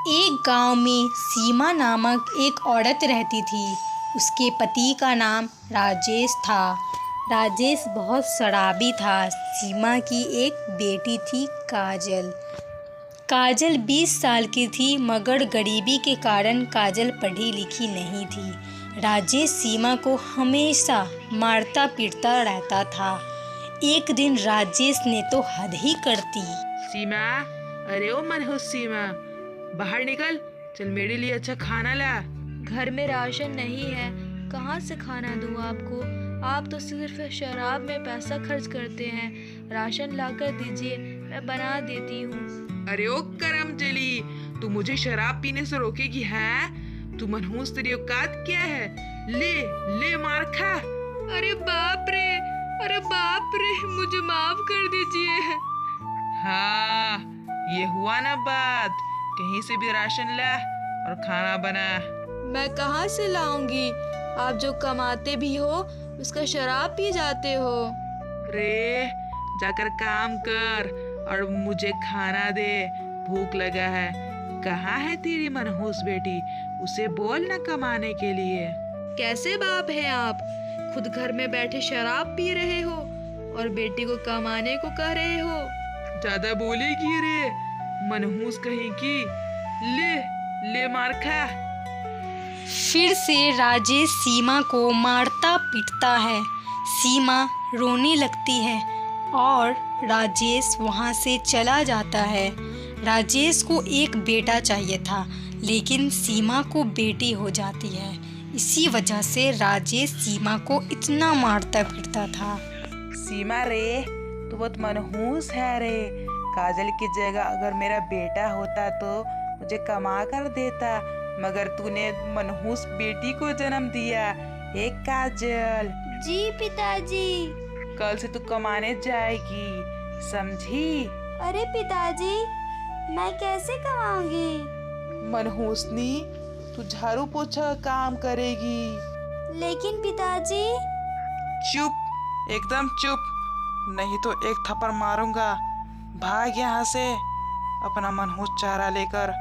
एक गांव में सीमा नामक एक औरत रहती थी। उसके पति का नाम राजेश था। राजेश बहुत शराबी था। सीमा की एक बेटी थी काजल। काजल 20 साल की थी, मगर गरीबी के कारण काजल पढ़ी लिखी नहीं थी। राजेश सीमा को हमेशा मारता पीटता रहता था। एक दिन राजेश ने तो हद ही कर दी। सीमा, अरे ओ मनहूस सीमा, बाहर निकल, चल मेरे लिए अच्छा खाना ला। घर में राशन नहीं है, कहाँ से खाना दूँ आपको? आप तो सिर्फ शराब में पैसा खर्च करते हैं। राशन लाकर दीजिए, मैं बना देती हूँ। अरे ओ करम चली, तू मुझे शराब पीने से रोकेगी है? तू मनहूस, तेरी औकात क्या है? ले ले मार खा। अरे बाप रे, अरे बाप रे, मुझे माफ कर दीजिए। हाँ, ये हुआ ना बात। कहीं से भी राशन ला और खाना बना। मैं कहाँ से लाऊंगी? आप जो कमाते भी हो उसका शराब पी जाते हो। रे, जाकर काम कर और मुझे खाना दे, भूख लगा है। कहाँ है तेरी मनहूस बेटी? उसे बोल ना कमाने के लिए। कैसे बाप हैं आप? खुद घर में बैठे शराब पी रहे हो और बेटी को कमाने को कह रहे हो। ज्यादा बोलेगी रे, मनहूस कहीं की। ले ले मार खा। फिर से राजेश सीमा को मारता पीटता है। सीमा रोने लगती है और राजेश वहाँ से चला जाता है। राजेश को एक बेटा चाहिए था, लेकिन सीमा को बेटी हो जाती है। इसी वजह से राजेश सीमा को इतना मारता पीटता था। सीमा रे, तू बहुत मनहूस है रे। काजल की जगह अगर मेरा बेटा होता तो मुझे कमा कर देता, मगर तूने मनहूस बेटी को जन्म दिया। एक काजल, जी पिताजी। कल से तू कमाने जाएगी, समझी? अरे पिताजी, मैं कैसे कमाऊंगी? मनहूसनी, तू झाड़ू पोछा काम करेगी। लेकिन पिताजी। चुप, एकदम चुप, नहीं तो एक थप्पड़ मारूंगा। भाग यहाँ से अपना मनहूस चारा लेकर।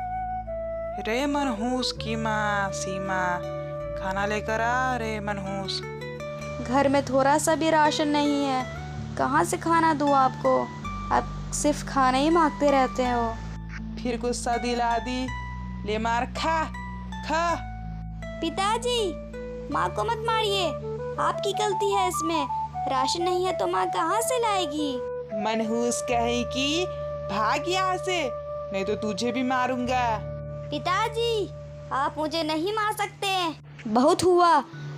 रे मनहूस की माँ सीमा, खाना लेकर आ रे मनहूस। घर में थोड़ा सा भी राशन नहीं है, कहाँ से खाना दूँ आपको? आप सिर्फ खाना ही मांगते रहते हो। फिर गुस्सा दिला दी, ले मार खा खा। पिताजी, माँ को मत मारिए, आपकी गलती है इसमें। राशन नहीं है तो माँ कहाँ से लाएगी? मनहूस कहीं की, भाग यहाँ से, नहीं तो तुझे भी मारूंगा। पिताजी, आप मुझे नहीं मार सकते। बहुत हुआ,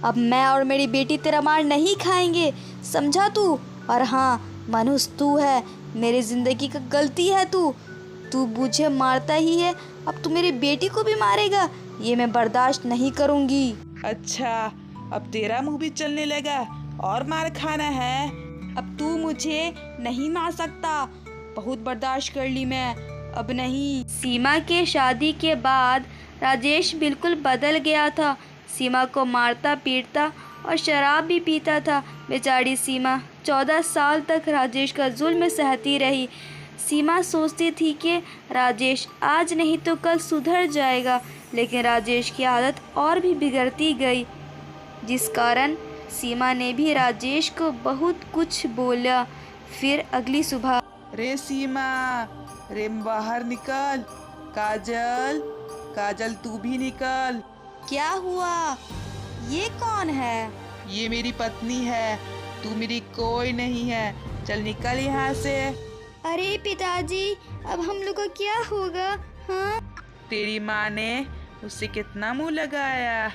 अब मैं और मेरी बेटी तेरा मार नहीं खाएंगे, समझा तू? और हाँ, मनहूस तू है, मेरी जिंदगी का गलती है तू मुझे मारता ही है, अब तू मेरी बेटी को भी मारेगा? ये मैं बर्दाश्त नहीं करूँगी। अच्छा, अब तेरा मुंह भी चलने लगा और मार खाना है? अब तू मुझे नहीं मार सकता, बहुत बर्दाश्त कर ली मैं, अब नहीं। सीमा के शादी के बाद राजेश बिल्कुल बदल गया था। सीमा को मारता पीटता और शराब भी पीता था। बेचारी सीमा 14 साल तक राजेश का जुल्म सहती रही। सीमा सोचती थी कि राजेश आज नहीं तो कल सुधर जाएगा, लेकिन राजेश की आदत और भी बिगड़ती गई, जिस कारण सीमा ने भी राजेश को बहुत कुछ बोला। फिर अगली सुबह, रे सीमा, रे बाहर निकल। काजल, काजल तू भी निकल। क्या हुआ? ये कौन है? ये मेरी पत्नी है, तू मेरी कोई नहीं है, चल निकल यहाँ से। अरे पिताजी, अब हम लोग का क्या होगा? हाँ? तेरी माँ ने उससे कितना मुंह लगाया,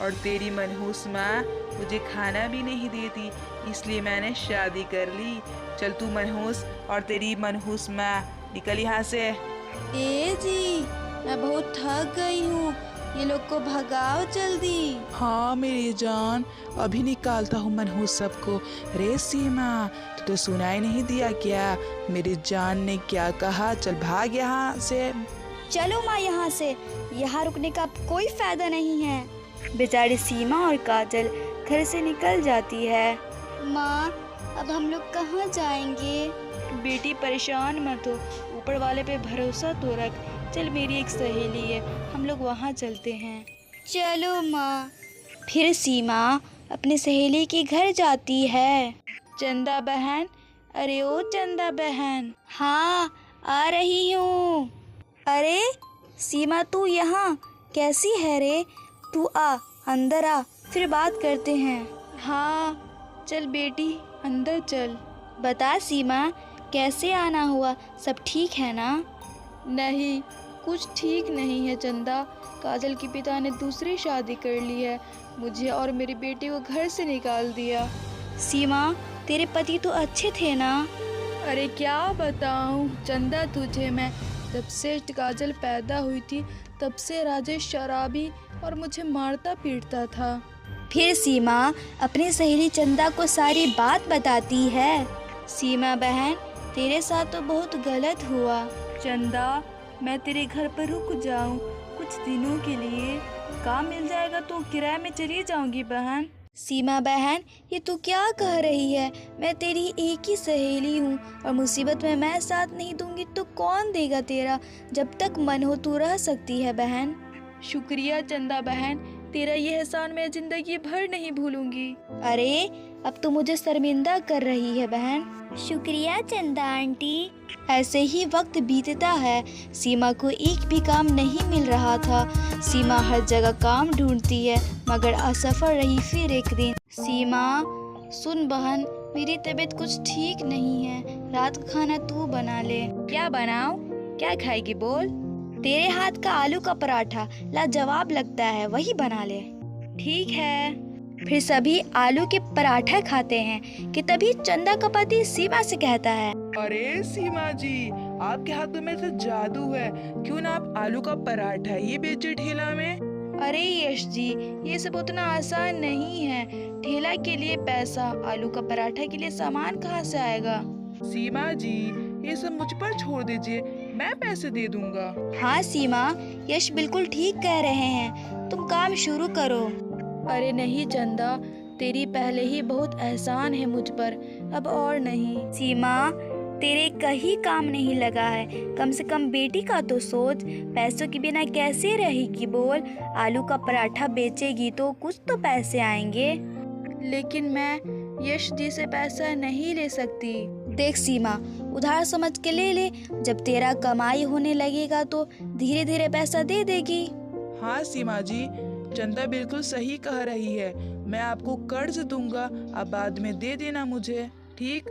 और तेरी मनहूस माँ मुझे खाना भी नहीं देती, इसलिए मैंने शादी कर ली। चल तू मनहूस और तेरी मनहूस माँ, निकल यहाँ से। ए जी, मैं बहुत थक गई हूँ, ये लोग को भगाओ जल्दी। हाँ मेरी जान, अभी निकालता हूँ मनहूस सबको। रे सीमा, तो सुनाई नहीं दिया क्या मेरी जान ने क्या कहा? चल भाग यहाँ से। चलो माँ यहाँ से, यहाँ रुकने का कोई फायदा नहीं है। बेचारी सीमा और काजल घर से निकल जाती है। माँ, अब हम लोग कहाँ जाएंगे? बेटी परेशान मत हो, ऊपर वाले पे भरोसा तो रख, चल मेरी एक सहेली है, हम लोग वहाँ चलते हैं। चलो माँ। फिर सीमा अपनी सहेली के घर जाती है। चंदा बहन, अरे ओ चंदा बहन। हाँ, आ रही हूँ। अरे सीमा, तू यहाँ कैसी है रे? तू आ, अंदर आ, फिर बात करते हैं। हाँ चल बेटी, अंदर चल। बता सीमा, कैसे आना हुआ? सब ठीक है ना? नहीं, कुछ ठीक नहीं है चंदा। काजल के पिता ने दूसरी शादी कर ली है, मुझे और मेरी बेटी को घर से निकाल दिया। सीमा, तेरे पति तो अच्छे थे ना? अरे क्या बताऊं चंदा तुझे मैं, जब से काजल पैदा हुई थी तब से राजेश शराबी और मुझे मारता पीटता था। फिर सीमा अपनी सहेली चंदा को सारी बात बताती है। सीमा बहन, तेरे साथ तो बहुत गलत हुआ। चंदा, मैं तेरे घर पर रुक जाऊं कुछ दिनों के लिए? काम मिल जाएगा तो किराए में चली जाऊंगी बहन। सीमा बहन, ये तू क्या कह रही है? मैं तेरी एक ही सहेली हूँ और मुसीबत में मैं साथ नहीं दूंगी तो कौन देगा तेरा? जब तक मन हो तू रह सकती है बहन। शुक्रिया चंदा बहन, तेरा ये एहसान मैं जिंदगी भर नहीं भूलूंगी। अरे अब तो मुझे शर्मिंदा कर रही है बहन। शुक्रिया चंदा आंटी। ऐसे ही वक्त बीतता है। सीमा को एक भी काम नहीं मिल रहा था। सीमा हर जगह काम ढूंढती है मगर असफल रही। फिर एक दिन, सीमा सुन बहन, मेरी तबीयत कुछ ठीक नहीं है, रात का खाना तू बना ले। क्या बनाऊं? क्या खाएगी बोल? तेरे हाथ का आलू का पराठा लाजवाब लगता है, वही बना ले। ठीक है। फिर सभी आलू के पराठा खाते हैं कि तभी चंदा का पति सीमा से कहता है, अरे सीमा जी, आपके हाथों में तो जादू है, क्यों ना आप आलू का पराठा ही बेचे ठेला में? अरे यश जी, ये सब उतना आसान नहीं है। ठेला के लिए पैसा, आलू का पराठा के लिए सामान कहाँ से आएगा? सीमा जी, ये सब मुझ पर छोड़ दीजिए, मैं पैसे दे दूंगा। हाँ सीमा, यश बिल्कुल ठीक कह रहे हैं, तुम काम शुरू करो। अरे नहीं चंदा, तेरी पहले ही बहुत एहसान है मुझ पर, अब और नहीं। सीमा, तेरे कहीं काम नहीं लगा है, कम से कम बेटी का तो सोच। पैसों के बिना कैसे रहेगी बोल? आलू का पराठा बेचेगी तो कुछ तो पैसे आएंगे। लेकिन मैं यश जी से पैसा नहीं ले सकती। देख सीमा, उधार समझ के ले ले, जब तेरा कमाई होने लगेगा तो धीरे धीरे पैसा दे देगी। हाँ सीमा जी, चंदा बिल्कुल सही कह रही है, मैं आपको कर्ज दूंगा, आप बाद में दे देना मुझे, ठीक?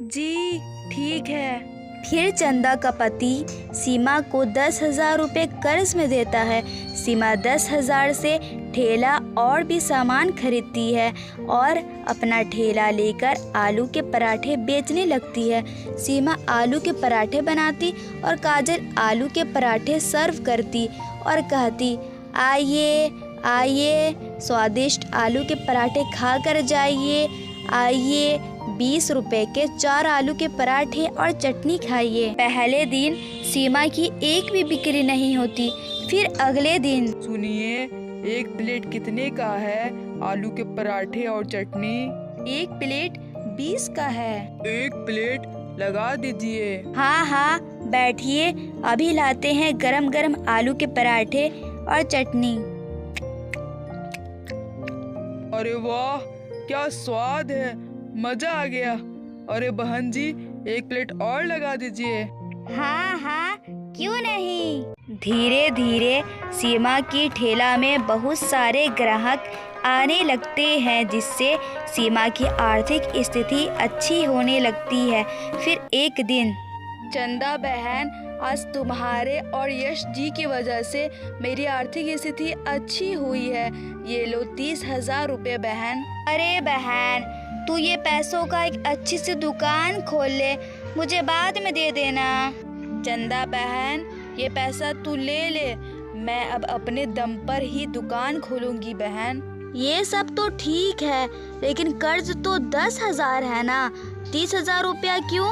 जी ठीक है। फिर चंदा का पति सीमा को 10,000 रुपये कर्ज में देता है। सीमा 10,000 से ठेला और भी सामान खरीदती है और अपना ठेला लेकर आलू के पराठे बेचने लगती है। सीमा आलू के पराठे बनाती और काजल आलू के पराठे सर्व करती और कहती, आइए आइए, स्वादिष्ट आलू के पराठे खा कर जाइए। आइए, 20 रुपए के 4 आलू के पराठे और चटनी खाइए। पहले दिन सीमा की एक भी बिक्री नहीं होती। फिर अगले दिन, सुनिए, एक प्लेट कितने का है आलू के पराठे और चटनी? एक प्लेट 20 का है। एक प्लेट लगा दीजिए। हाँ हाँ, बैठिए, अभी लाते हैं गरम गरम आलू के पराठे और चटनी। अरे वाह, क्या स्वाद है, मजा आ गया। अरे बहन जी, एक प्लेट और लगा दीजिए। हाँ हाँ, क्यों नहीं। धीरे धीरे सीमा की ठेला में बहुत सारे ग्राहक आने लगते हैं, जिससे सीमा की आर्थिक स्थिति अच्छी होने लगती है। फिर एक दिन, चंदा बहन, आज तुम्हारे और यश जी की वजह से मेरी आर्थिक स्थिति अच्छी हुई है। ये लो 30,000 रुपये बहन। अरे बहन, तू ये पैसों का एक अच्छी सी दुकान खोल ले, मुझे बाद में दे देना। चंदा बहन, ये पैसा तू ले ले, मैं अब अपने दम पर ही दुकान खोलूंगी बहन। ये सब तो ठीक है, लेकिन कर्ज तो 10,000 है ना, 30,000 रुपया क्यों?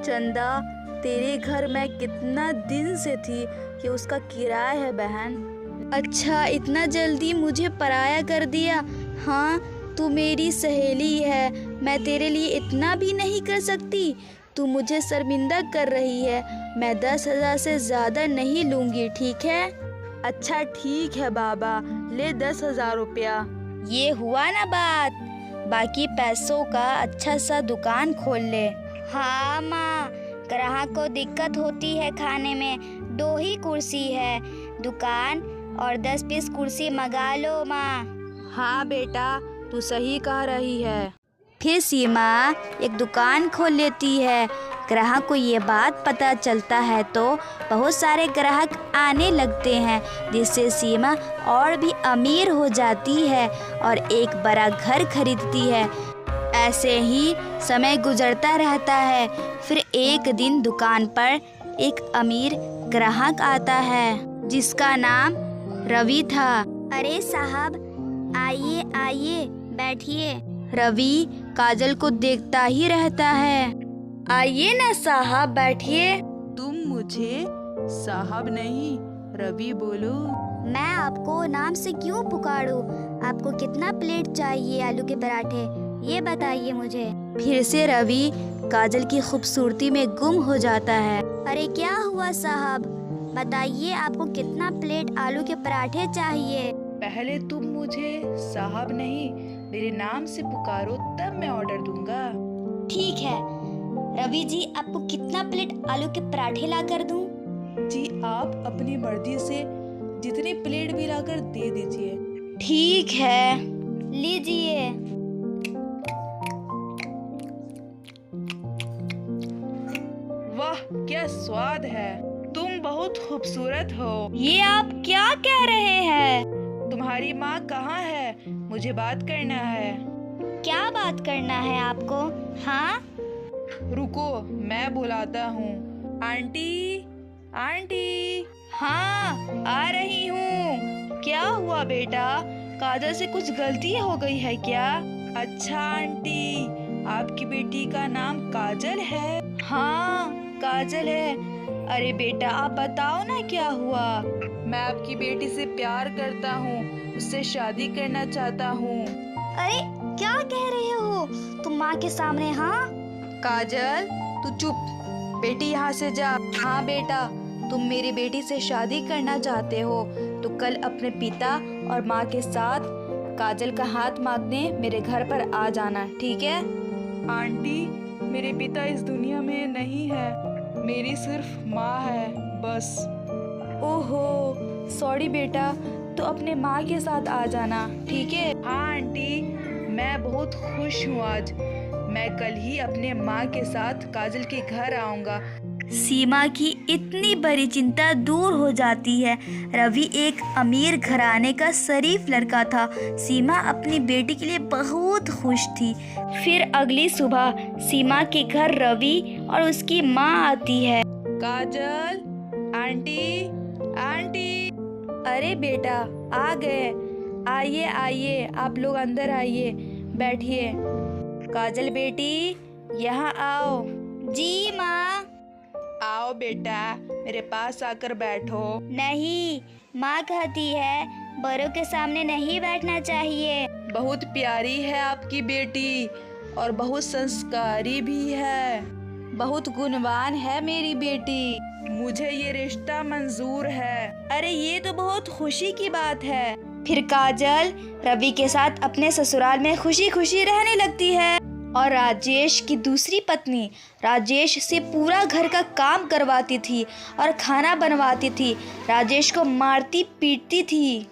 चंदा, तेरे घर में कितना दिन से थी कि उसका किराया है बहन। अच्छा, इतना जल्दी मुझे पराया कर दिया। हाँ, तू मेरी सहेली है, मैं तेरे लिए इतना भी नहीं कर सकती? तू मुझे शर्मिंदा कर रही है, मैं 10,000 से ज़्यादा नहीं लूँगी, ठीक है? अच्छा ठीक है बाबा, ले 10,000 रुपया। ये हुआ ना बात। बाकी पैसों का अच्छा सा दुकान खोल ले। हाँ माँ, ग्राहक को दिक्कत होती है खाने में, 2 ही कुर्सी है, दुकान और 10 पीस कुर्सी मंगा लो माँ। हाँ बेटा, तू सही कह रही है। फिर सीमा एक दुकान खोल लेती है। ग्राहक को ये बात पता चलता है तो बहुत सारे ग्राहक आने लगते हैं, जिससे सीमा और भी अमीर हो जाती है और एक बड़ा घर खरीदती है। ऐसे ही समय गुजरता रहता है। फिर एक दिन दुकान पर एक अमीर ग्राहक आता है, जिसका नाम रवि था। अरे साहब, आइए आइए, बैठिए। रवि काजल को देखता ही रहता है। आइए ना साहब, बैठिए। तुम मुझे साहब नहीं, रवि बोलो। मैं आपको नाम से क्यों पुकारूं? आपको कितना प्लेट चाहिए आलू के पराठे, ये बताइए मुझे। फिर से रवि काजल की खूबसूरती में गुम हो जाता है। अरे क्या हुआ साहब, बताइए आपको कितना प्लेट आलू के पराठे चाहिए? पहले तुम मुझे साहब नहीं, मेरे नाम से पुकारो, तब मैं ऑर्डर दूंगा। ठीक है रवि जी, आपको कितना प्लेट आलू के पराठे ला कर दूं? जी, आप अपनी मर्जी से जितने प्लेट भी लाकर दे दीजिए। ठीक है, लीजिए। वाह क्या स्वाद है, तुम बहुत खूबसूरत हो। ये आप क्या कह रहे हैं? तुम्हारी माँ कहाँ है? मुझे बात करना है। क्या बात करना है आपको? हाँ रुको, मैं बुलाता हूँ। Aunty, aunty. हाँ, आ रही हूँ। क्या हुआ बेटा, काजल से कुछ गलती हो गई है क्या? अच्छा आंटी, आपकी बेटी का नाम काजल है? हाँ, काजल है। अरे बेटा, आप बताओ ना क्या हुआ। मैं आपकी बेटी से प्यार करता हूँ, उससे शादी करना चाहता हूँ। अरे क्या कह रहे हो तुम माँ के सामने? हाँ काजल, तू चुप, बेटी यहाँ से जा। हाँ बेटा, तुम मेरी बेटी से शादी करना चाहते हो तो कल अपने पिता और माँ के साथ काजल का हाथ मांगने मेरे घर पर आ जाना, ठीक है? आंटी, मेरे पिता इस दुनिया में नहीं है, मेरी सिर्फ माँ है बस। ओहो, सॉरी बेटा, तो अपने माँ के साथ आ जाना, ठीक है? हाँ आंटी, मैं बहुत खुश हूँ आज। मैं कल ही अपने माँ के साथ काजल के घर आऊँगा। सीमा की इतनी बड़ी चिंता दूर हो जाती है। रवि एक अमीर घराने का शरीफ लड़का था। सीमा अपनी बेटी के लिए बहुत खुश थी। फिर अगली सुबह सीमा के घर रवि और उसकी माँ आती है। काजल, आंटी, आंटी। अरे बेटा, आ गए। आइए आइए, आप लोग अंदर आइए, बैठिए। काजल बेटी, यहाँ आओ। जी माँ। आओ बेटा, मेरे पास आकर बैठो। नहीं, माँ कहती है बड़ों के सामने नहीं बैठना चाहिए। बहुत प्यारी है आपकी बेटी और बहुत संस्कारी भी है, बहुत गुणवान है मेरी बेटी। मुझे ये रिश्ता मंजूर है। अरे ये तो बहुत खुशी की बात है। फिर काजल रवि के साथ अपने ससुराल में खुशी खुशी रहने लगती है और राजेश की दूसरी पत्नी राजेश से पूरा घर का काम करवाती थी और खाना बनवाती थी। राजेश को मारती पीटती थी।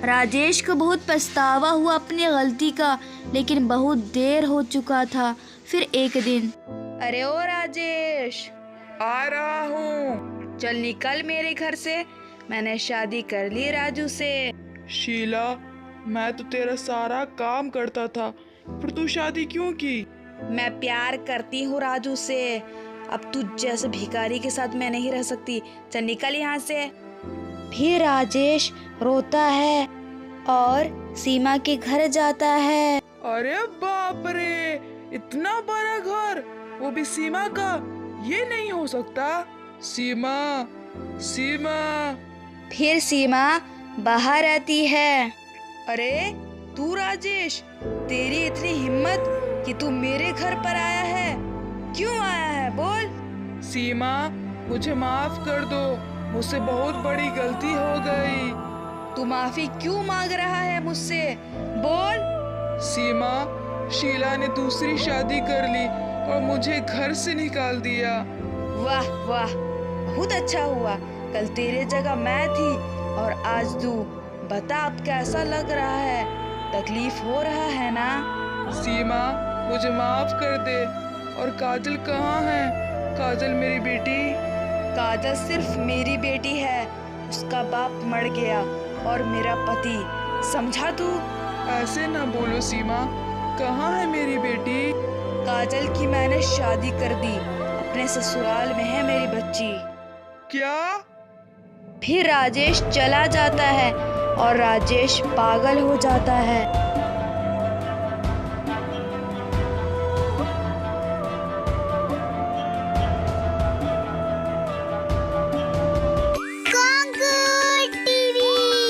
राजेश को बहुत पछतावा हुआ अपनी गलती का, लेकिन बहुत देर हो चुका था। फिर एक दिन, अरे ओ राजेश, आ रहा हूँ, चल निकल मेरे घर से, मैंने शादी कर ली राजू से। शीला, मैं तो तेरा सारा काम करता था, फिर तू शादी क्यों की? मैं प्यार करती हूँ राजू से, अब तू जैसे भिखारी के साथ मैं नहीं रह सकती, चल निकल यहाँ से। फिर राजेश रोता है और सीमा के घर जाता है। अरे बाप रे, इतना बड़ा घर, वो भी सीमा का, ये नहीं हो सकता। सीमा, सीमा। फिर सीमा बाहर आती है। अरे तू राजेश, तेरी इतनी हिम्मत कि तू मेरे घर पर आया है, क्यों आया है बोल? सीमा, मुझे माफ कर दो, मुझसे बहुत बड़ी गलती हो गई। तू माफी क्यों मांग रहा है मुझसे? बोल। सीमा, शीला ने दूसरी शादी कर ली और मुझे घर से निकाल दिया। वाह वाह, बहुत अच्छा हुआ। कल तेरे जगह मैं थी और आज तू। बता अब कैसा लग रहा है? तकलीफ हो रहा है ना? सीमा, मुझे माफ कर दे। और काजल कहाँ है? काजल मेरी बेटी। काजल सिर्फ मेरी बेटी है, उसका बाप मर गया और मेरा पति, समझा तू? ऐसे ना बोलो सीमा, कहाँ है मेरी बेटी? काजल की मैंने शादी कर दी, अपने ससुराल में है मेरी बच्ची। क्या? फिर राजेश चला जाता है और राजेश पागल हो जाता है।